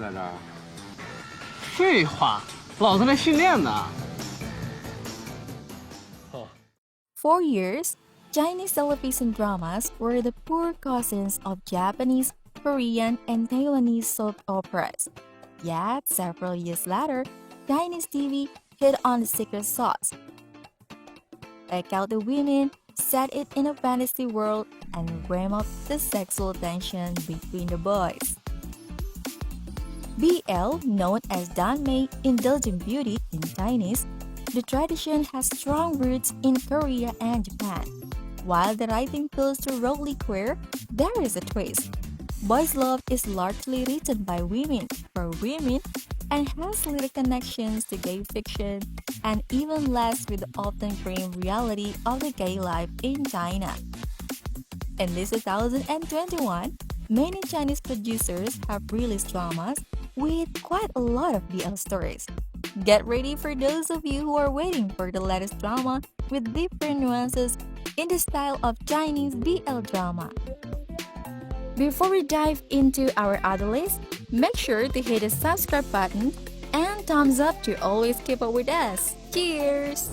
在这儿？废话，老子在训练呢。For years, Chinese television dramas were the poor cousins of Japanese, Korean, and Taiwanese soap operas. Yet, several years later, Chinese TV hit on the secret sauce. Take out the women, set it in a fantasy world, and ramp up the sexual tension between the boys. BL, known as Danmei, Indulgent Beauty in Chinese, the tradition has strong roots in Korea and Japan. While the writing feels thoroughly queer, there is a twist. Boys' Love is largely written by women for women and has little connections to gay fiction and even less with the often grim reality of the gay life in China. In this 2021, many Chinese producers have released dramas with quite a lot of BL stories. Get ready for those of you who are waiting for the latest drama with different nuances in the style of Chinese BL drama. Before we dive into our other list, make sure to hit the subscribe button and thumbs up to always keep up with us. Cheers!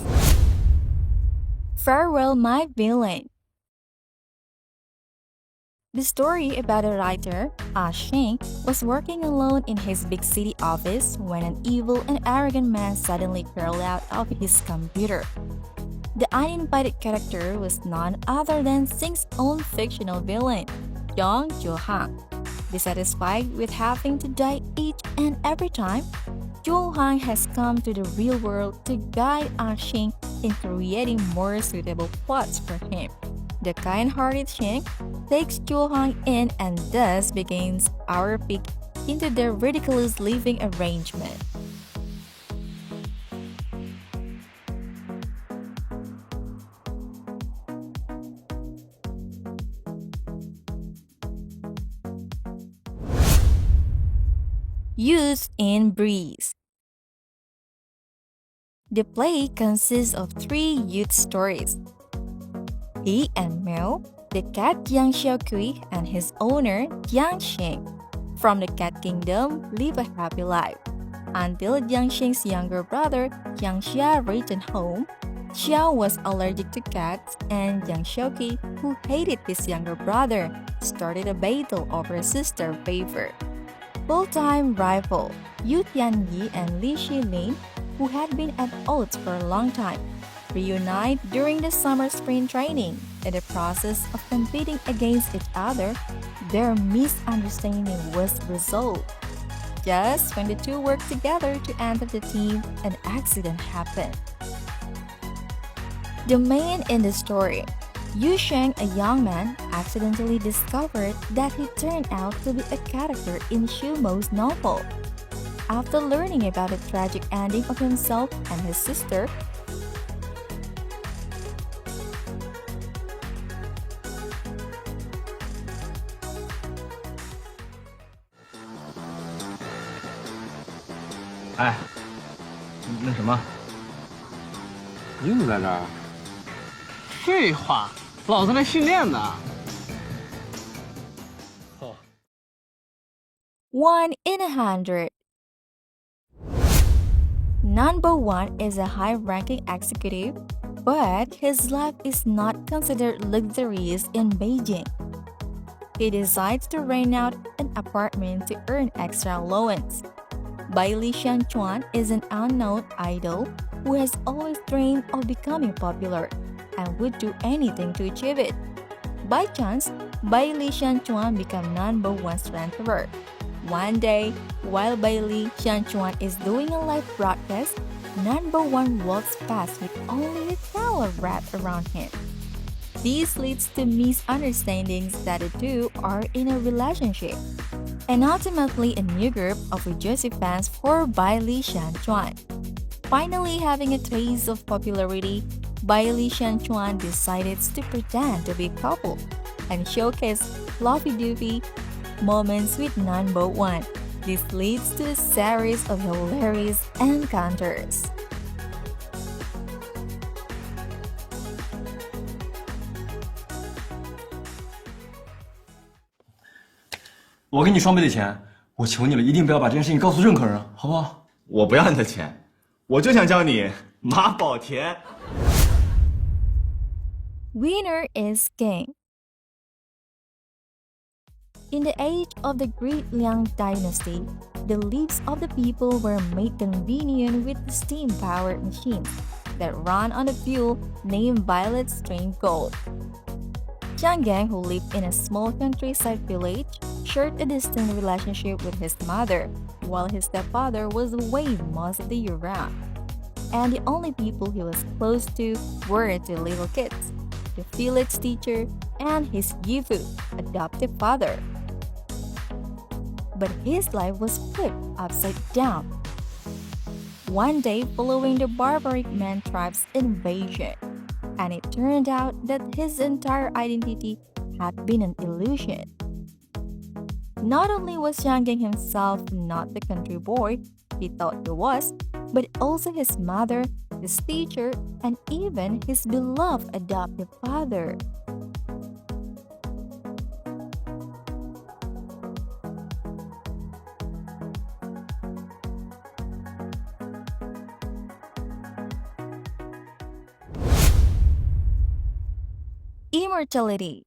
Farewell My Villain. The story about a writer, Sheng, was working alone in his big city office when an evil and arrogant man suddenly crawled out of his computer. The uninvited character was none other than Xing's own fictional villain, Yang Zhuohang. Dissatisfied with having to die each and every time, Zhuohang has come to the real world to guide Sheng in creating more suitable plots for him. The kind-hearted Sheng takes Zhuohang in and thus begins our peek into their ridiculous living arrangement. Youth in Breeze. The play consists of 3 youth stories. He and Mel, the cat Jiang Xiaokui and his owner Jiang Sheng, from the cat kingdom, live a happy life. Until Jiang Sheng's younger brother Jiang Xia returned home, Xia was allergic to cats and Jiang Xiaokui, who hated his younger brother, started a battle over a sister favor. Full-time rival Yu Tianyi and Li Shilin, who had been at odds for a long time, reunite during the summer spring training. In the process of competing against each other, their misunderstanding was resolved. Just when the two worked together to enter the team, an accident happened. The man in the story, Yu Sheng, a young man, accidentally discovered that he turned out to be a character in Xu Mo's novel. After learning about the tragic ending of himself and his sister,哎，那什么？你怎么在这儿？废话，老子在训练呢。1 in 100. Number 1 is a high-ranking executive, but his life is not considered luxurious in Beijing. He decides to rent out an apartment to earn extra allowance. Bai Li Shanchuan is an unknown idol who has always dreamed of becoming popular and would do anything to achieve it. By chance, Bai Li Shanchuan became number 1 strengthener. One day, while Bai Li Shanchuan is doing a live broadcast, number 1 walks past with only a towel wrapped around him. This leads to misunderstandings that the two are in a relationship, and ultimately a new group of rejoicing fans for Bai Li Shanchuan. Finally having a taste of popularity, Bai Li Shanchuan decided to pretend to be a couple and showcase lovey-dovey moments with number 1. This leads to a series of hilarious encounters. 我给你双倍的钱，我求你了，一定不要把这件事情告诉任何人，好不好？我不要你的钱，我就想教你马保田。Winner is king. In the age of the Great Liang Dynasty, the lives of the people were made convenient with the steam-powered machines that run on a fuel named violet stream gold. Jiang Gang, who lived in a small countryside village, shared a distant relationship with his mother, while his stepfather was away most of the year round. And the only people he was close to were the little kids, the village teacher, and his Yifu, adoptive father. But his life was flipped upside down. One day following the barbaric Man tribe's invasion, and it turned out that his entire identity had been an illusion. Not only was Jiang Gang himself not the country boy he thought he was, but also his mother, his teacher, and even his beloved adoptive father. Immortality.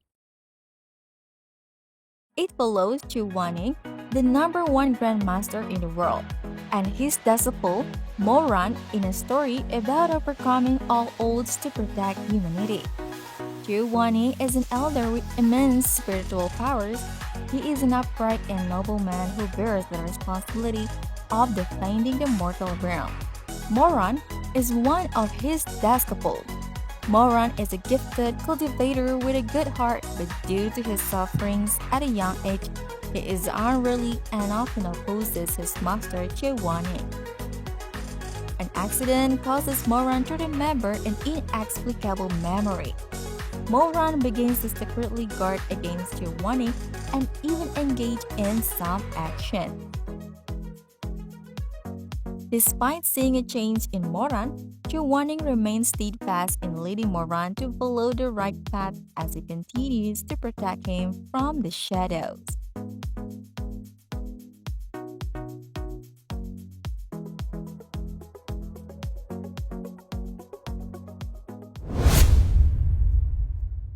It follows Chu Wanning, the #1 grandmaster in the world, and his disciple Moran in a story about overcoming all odds to protect humanity. Chu Wanning is an elder with immense spiritual powers. He is an upright and noble man who bears the responsibility of defending the mortal realm. Moran is one of his disciples. Moran is a gifted cultivator with a good heart, but due to his sufferings at a young age, he is unruly and often opposes his master Chu Wanning. An accident causes Moran to remember an inexplicable memory. Moran begins to secretly guard against Chu Wanning and even engage in some action. Despite seeing a change in Moran, Chu Wanning remains steadfast in leading Moran to follow the right path as he continues to protect him from the shadows.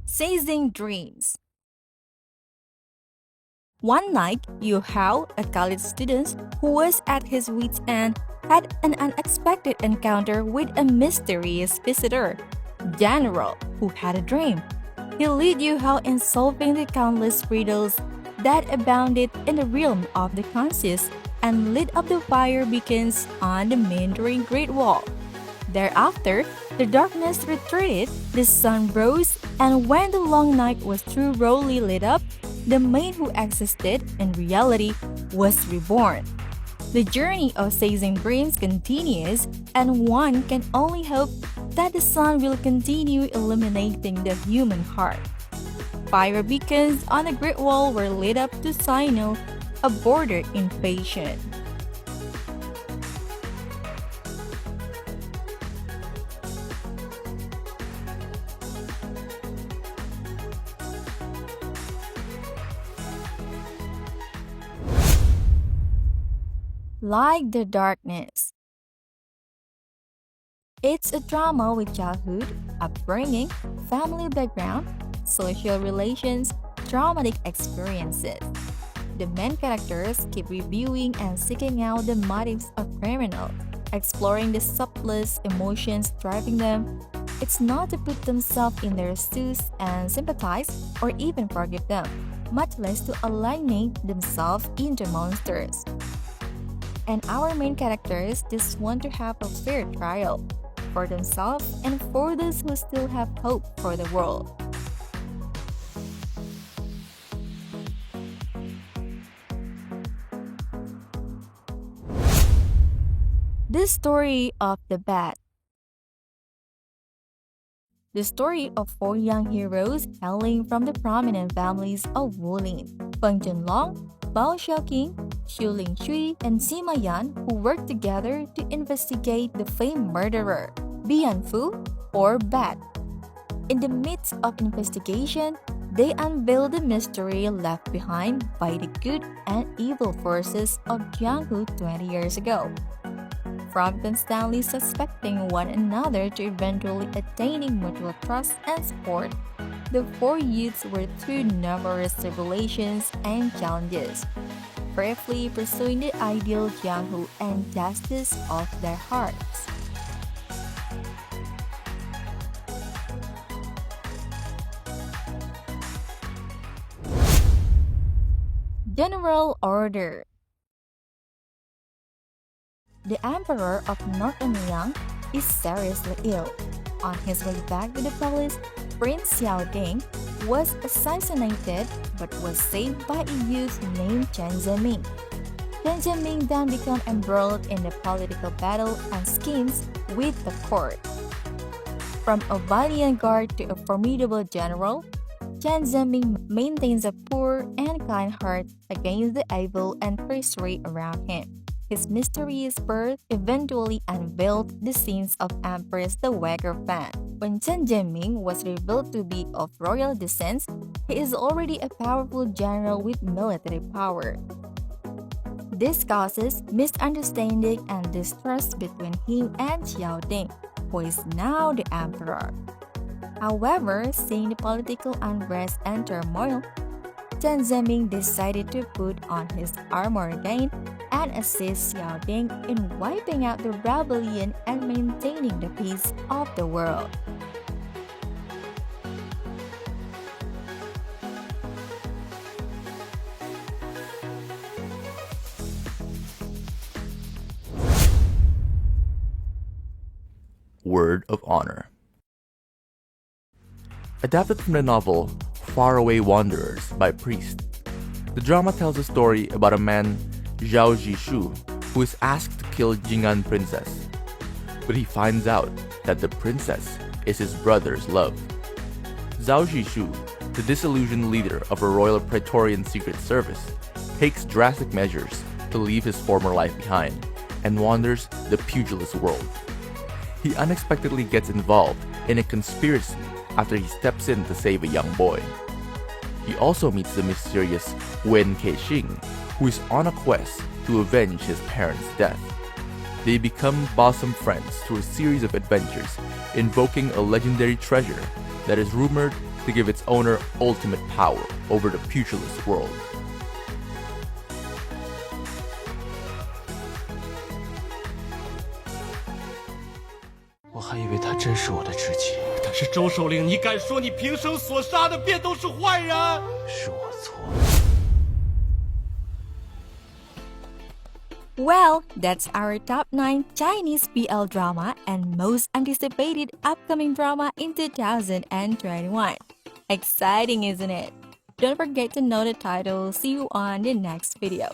Seizing Dreams. One night, Yu Hao, a college student who was at his wit's end, had an unexpected encounter with a mysterious visitor, General, who had a dream. He led Yu Hao in solving the countless riddles that abounded in the realm of the conscious and lit up the fire beacons on the Mandarin Great Wall. Thereafter, the darkness retreated, the sun rose, and when the long night was thoroughly lit up, the man who existed in reality was reborn. The journey of seizing dreams continues, and one can only hope that the sun will continue illuminating the human heart. Fire beacons on the Great Wall were lit up to signal a border invasion. Like the Darkness. It's a drama with childhood, upbringing, family background, social relations, traumatic experiences. The main characters keep reviewing and seeking out the motives of criminals, exploring the subtlest emotions driving them. It's not to put themselves in their shoes and sympathize or even forgive them, much less to alienate themselves into monsters. And our main characters just want to have a fair trial for themselves and for those who still have hope for the world. The Story of the Bat. The story of 4 young heroes hailing from the prominent families of Wulin, Feng Zhenlong, Bao Xiaoqing, Xu Lingchui, and Sima Yan, who worked together to investigate the famed murderer, Bian Fu, or Bat. In the midst of investigation, They unveil the mystery left behind by the good and evil forces of Jianghu 20 years ago. From constantly suspecting one another to eventually attaining mutual trust and support, the four youths were through numerous tribulations and challenges, bravely pursuing the ideal Jianghu and justice of their hearts. General Order. The Emperor of Northern is seriously ill. On his way back to the palace, Prince Xiaoding was assassinated but was saved by a youth named Chen Zheming. Chen Zheming then became embroiled in the political battle and schemes with the court. From a valiant guard to a formidable general, Chen Zheming maintains a poor and kind heart against the evil and treachery around him. His mysterious birth eventually unveiled the sins of Empress Dowager Fan. When Chen Zheming was revealed to be of royal descent, he is already a powerful general with military power. This causes misunderstanding and distrust between him and Xiaoding, who is now the emperor. However, seeing the political unrest and turmoil, Chen Zheming decided to put on his armor again and assist Xiaoding in wiping out the rebellion and maintaining the peace of the world. Word of Honor. Adapted from the novel Faraway Wanderers by Priest, the drama tells a story about a man, Zhao Zhishu, who is asked to kill Jing'an princess. But he finds out that the princess is his brother's love. Zhao Zhishu, the disillusioned leader of a royal Praetorian secret service, takes drastic measures to leave his former life behind and wanders the pugilist world. He unexpectedly gets involved in a conspiracy after he steps in to save a young boy. He also meets the mysterious Wen Kexing, who is on a quest to avenge his parents' death. They become bosom friends through a series of adventures invoking a legendary treasure that is rumored to give its owner ultimate power over the pugilist world.但是周首领，你敢说你平生所杀的便都是坏人？是我错。Well, that's our top 9 Chinese BL drama and most anticipated upcoming drama in 2021. Exciting, isn't it? Don't forget to know the title. See you on the next video.